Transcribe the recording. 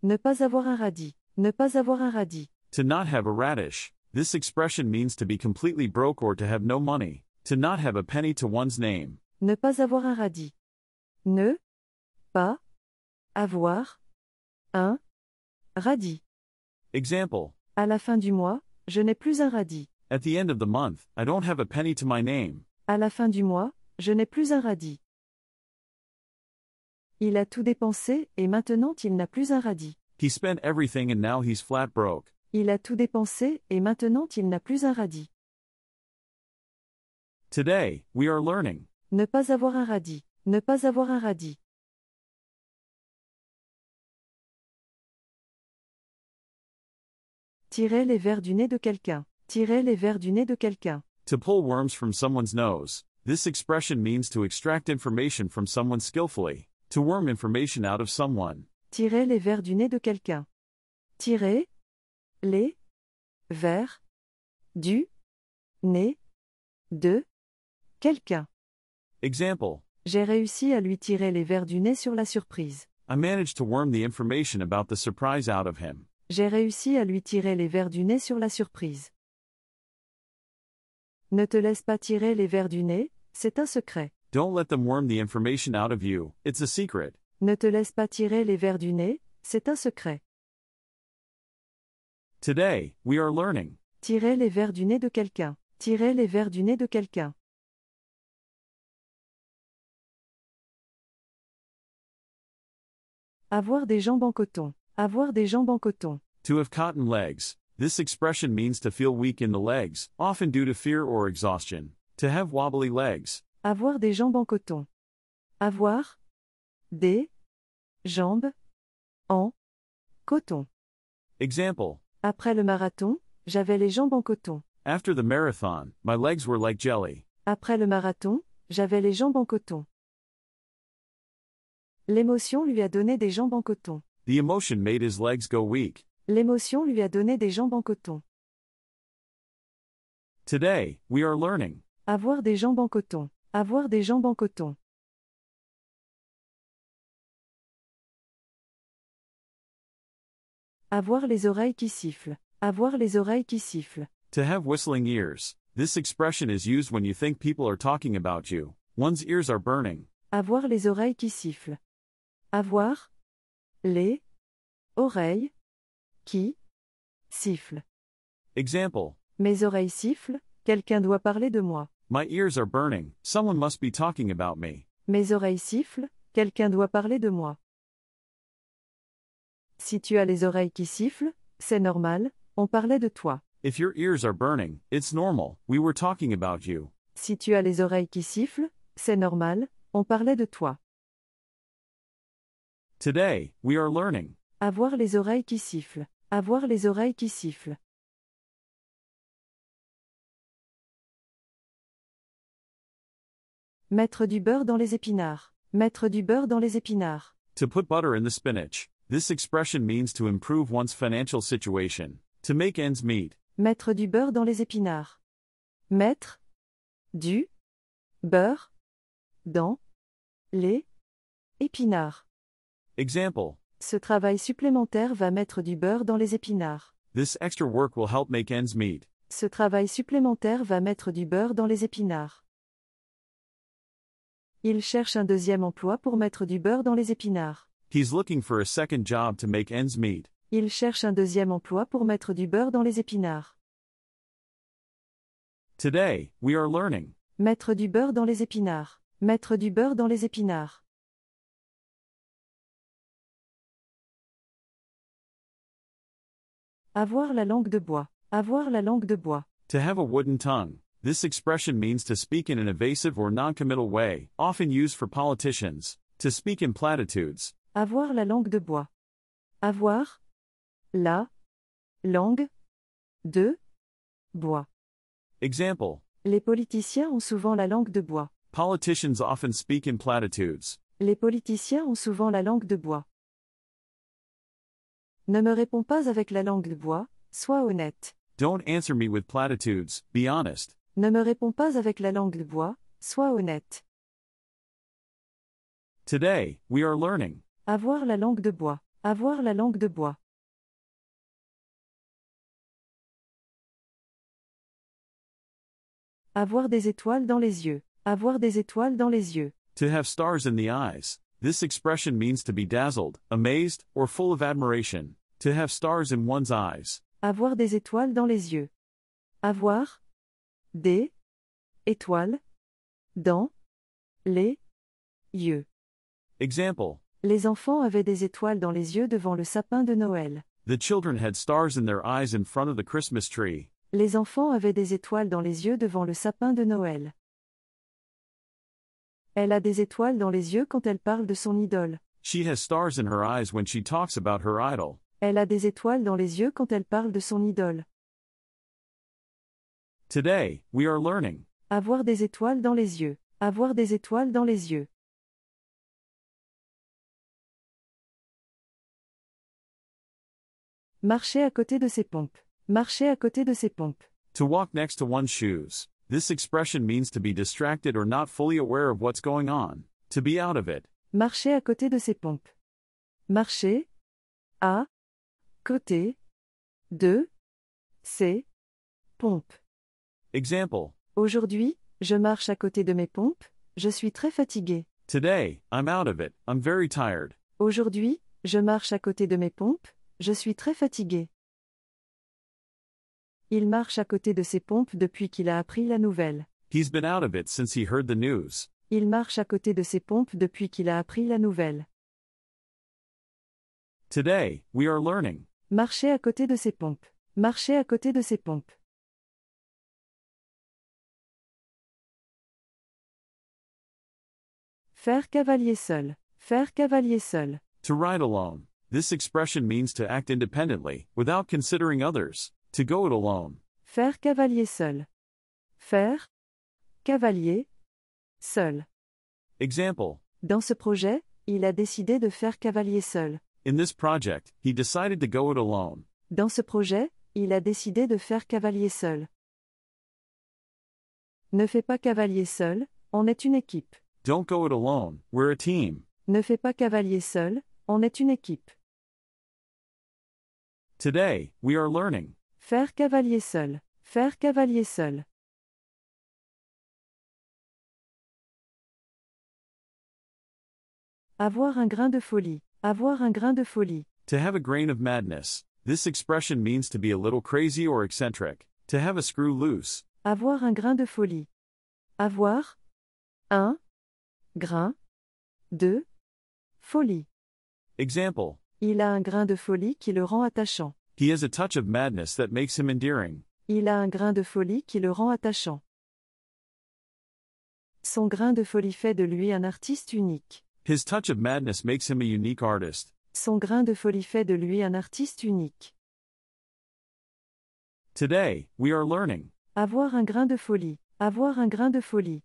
Ne pas avoir un radis. Ne pas avoir un radis. To not have a radish. This expression means to be completely broke or to have no money. To not have a penny to one's name. Ne pas avoir un radis. Ne pas avoir un radis. Example. À la fin du mois, je n'ai plus un radis. At the end of the month, I don't have a penny to my name. À la fin du mois, je n'ai plus un radis. Il a tout dépensé et maintenant il n'a plus un radis. He spent everything and now he's flat broke. Il a tout dépensé et maintenant il n'a plus un radis. Today, we are learning. Ne pas avoir un radis. Ne pas avoir un radis. Tirer les vers du nez de quelqu'un. Tirer les vers du nez de quelqu'un. To pull worms from someone's nose. This expression means to extract information from someone skillfully. To worm information out of someone. Tirer les vers du nez de quelqu'un. Tirer les vers du nez de quelqu'un. Example. J'ai réussi à lui tirer les vers du nez sur la surprise. I managed to worm the information about the surprise out of him. J'ai réussi à lui tirer les vers du nez sur la surprise. Ne te laisse pas tirer les vers du nez, c'est un secret. Don't let them worm the information out of you, it's a secret. Ne te laisse pas tirer les vers du nez, c'est un secret. Today, we are learning. Tirer les vers du nez de quelqu'un. Tirer les vers du nez de quelqu'un. Avoir des jambes en coton. Avoir des jambes en coton. To have cotton legs. This expression means to feel weak in the legs, often due to fear or exhaustion. To have wobbly legs. Avoir des jambes en coton. Avoir des jambes en coton. Example. Après le marathon, j'avais les jambes en coton. After the marathon, my legs were like jelly. Après le marathon, j'avais les jambes en coton. L'émotion lui a donné des jambes en coton. The emotion made his legs go weak. L'émotion lui a donné des jambes en coton. Today, we are learning. Avoir des jambes en coton. Avoir des jambes en coton. Avoir les oreilles qui sifflent. Avoir les oreilles qui sifflent. To have whistling ears. This expression is used when you think people are talking about you. One's ears are burning. Avoir les oreilles qui sifflent. Avoir les oreilles qui sifflent. Example. Mes oreilles sifflent, quelqu'un doit parler de moi. My ears are burning, someone must be talking about me. Mes oreilles sifflent, quelqu'un doit parler de moi. Si tu as les oreilles qui sifflent, c'est normal, on parlait de toi. If your ears are burning, it's normal, we were talking about you. Si tu as les oreilles qui sifflent, c'est normal, on parlait de toi. Today, we are learning. Avoir les oreilles qui sifflent. Avoir les oreilles qui sifflent. Mettre du beurre dans les épinards. Mettre du beurre dans les épinards. To put butter in the spinach. This expression means to improve one's financial situation. To make ends meet. Mettre du beurre dans les épinards. Mettre du beurre dans les épinards. Example. Ce travail supplémentaire va mettre du beurre dans les épinards. This extra work will help make ends meet. Ce travail supplémentaire va mettre du beurre dans les épinards. Il cherche un deuxième emploi pour mettre du beurre dans les épinards. He's looking for a second job to make ends meet. Il cherche un deuxième emploi pour mettre du beurre dans les épinards. Today, we are learning. Mettre du beurre dans les épinards. Mettre du beurre dans les épinards. Avoir la langue de bois. Avoir la langue de bois. To have a wooden tongue. This expression means to speak in an evasive or non-committal way, often used for politicians. To speak in platitudes. Avoir la langue de bois. Avoir la langue de bois. Example. Les politiciens ont souvent la langue de bois. Politicians often speak in platitudes. Les politiciens ont souvent la langue de bois. Ne me réponds pas avec la langue de bois, sois honnête. Don't answer me with platitudes, be honest. Ne me réponds pas avec la langue de bois, sois honnête. Today, we are learning. Avoir la langue de bois. Avoir la langue de bois. Avoir des étoiles dans les yeux. Avoir des étoiles dans les yeux. To have stars in the eyes. This expression means to be dazzled, amazed, or full of admiration. To have stars in one's eyes. Avoir des étoiles dans les yeux. Avoir des étoiles dans les yeux. Example. Les enfants avaient des étoiles dans les yeux devant le sapin de Noël. The children had stars in their eyes in front of the Christmas tree. Les enfants avaient des étoiles dans les yeux devant le sapin de Noël. Elle a des étoiles dans les yeux quand elle parle de son idole. She has stars in her eyes when she talks about her idol. Elle a des étoiles dans les yeux quand elle parle de son idole. Today, we are learning. Avoir des étoiles dans les yeux. Avoir des étoiles dans les yeux. Marcher à côté de ses pompes. Marcher à côté de ses pompes. To walk next to one's shoes. This expression means to be distracted or not fully aware of what's going on. To be out of it. Marcher à côté de ses pompes. Marcher à côté de ses pompes. Example. Aujourd'hui, je marche à côté de mes pompes, je suis très fatigué. Today, I'm out of it, I'm very tired. Aujourd'hui, je marche à côté de mes pompes, je suis très fatigué. Il marche à côté de ses pompes depuis qu'il a appris la nouvelle. He's been out of it since he heard the news. Il marche à côté de ses pompes depuis qu'il a appris la nouvelle. Today, we are learning. Marcher à côté de ses pompes. Marcher à côté de ses pompes. Faire cavalier seul. Faire cavalier seul. To ride alone. This expression means to act independently, without considering others. To go it alone. Faire cavalier seul. Faire cavalier seul. Example. Dans ce projet, il a décidé de faire cavalier seul. In this project, he decided to go it alone. Dans ce projet, il a décidé de faire cavalier seul. Ne fais pas cavalier seul, on est une équipe. Don't go it alone, we're a team. Ne fais pas cavalier seul, on est une équipe. Today, we are learning. Faire cavalier seul. Faire cavalier seul. Avoir un grain de folie. Avoir un grain de folie. To have a grain of madness. This expression means to be a little crazy or eccentric. To have a screw loose. Avoir un grain de folie. Avoir un grain de folie. Example. Il a un grain de folie qui le rend attachant. He has a touch of madness that makes him endearing. Il a un grain de folie qui le rend attachant. Son grain de folie fait de lui un artiste unique. His touch of madness makes him a unique artist. Son grain de folie fait de lui un artiste unique. Today, we are learning. Avoir un grain de folie. Avoir un grain de folie.